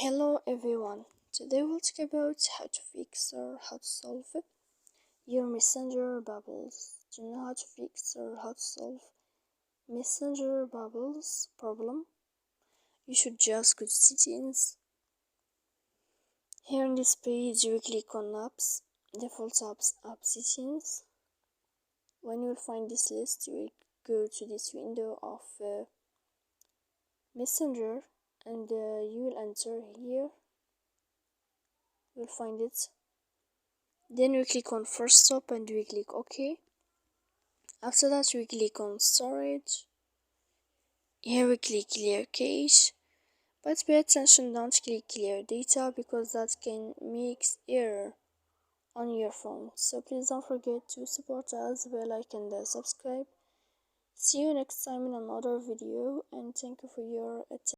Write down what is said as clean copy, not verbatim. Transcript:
Hello everyone. Today we'll talk about how to fix or how to solve your messenger bubbles. Do you know how to fix or how to solve messenger bubbles problem? You should just go to settings. Here in this page you click on apps, default apps, app settings. When you will find this list, you will go to this window of messenger and you will enter here. You'll find it. Then we click on first stop and we click OK. After that we click on storage. Here we click clear cache, but pay attention, don't click clear data because that can make error on your phone. So please don't forget to support us, like and subscribe. See you next time in another video, and thank you for your attention.